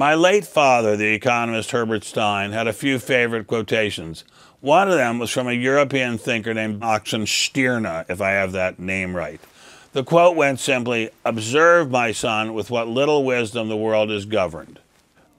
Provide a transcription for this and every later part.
My late father, the economist Herbert Stein, had a few favorite quotations. One of them was from a European thinker named Oxenstierna, if I have that name right. The quote went simply, "Observe, my son, with what little wisdom the world is governed."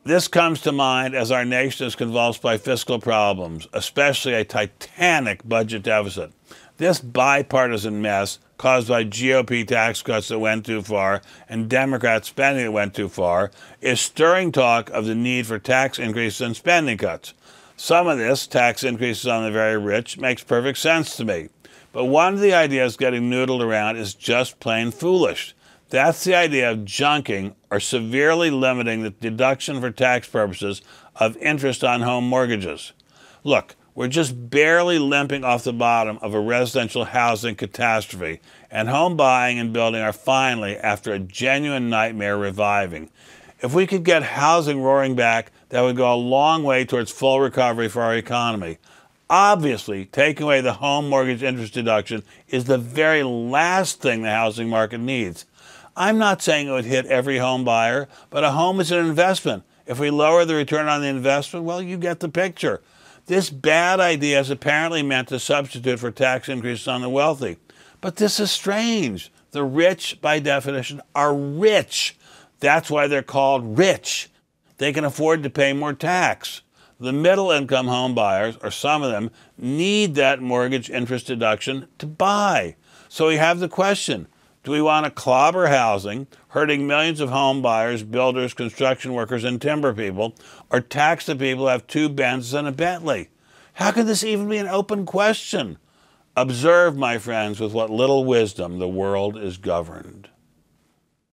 This comes to mind as our nation is convulsed by fiscal problems, especially a titanic budget deficit. This bipartisan mess, caused by GOP tax cuts that went too far and Democrat spending that went too far, is stirring talk of the need for tax increases and spending cuts. Some of this, tax increases on the very rich, makes perfect sense to me. But one of the ideas getting noodled around is just plain foolish. That's the idea of junking or severely limiting the deduction for tax purposes of interest on home mortgages. Look, we're just barely limping off the bottom of a residential housing catastrophe, and home buying and building are finally, after a genuine nightmare, reviving. If we could get housing roaring back, that would go a long way towards full recovery for our economy. Obviously, taking away the home mortgage interest deduction is the very last thing the housing market needs. I'm not saying it would hit every home buyer, but a home is an investment. If we lower the return on the investment, well, you get the picture. This bad idea is apparently meant to substitute for tax increases on the wealthy. But this is strange. The rich, by definition, are rich. That's why they're called rich. They can afford to pay more tax. The middle-income home buyers, or some of them, need that mortgage interest deduction to buy. So we have the question, do we want to clobber housing, hurting millions of home buyers, builders, construction workers, and timber people, or tax the people who have two Benzes and a Bentley? How could this even be an open question? Observe, my friends, with what little wisdom the world is governed.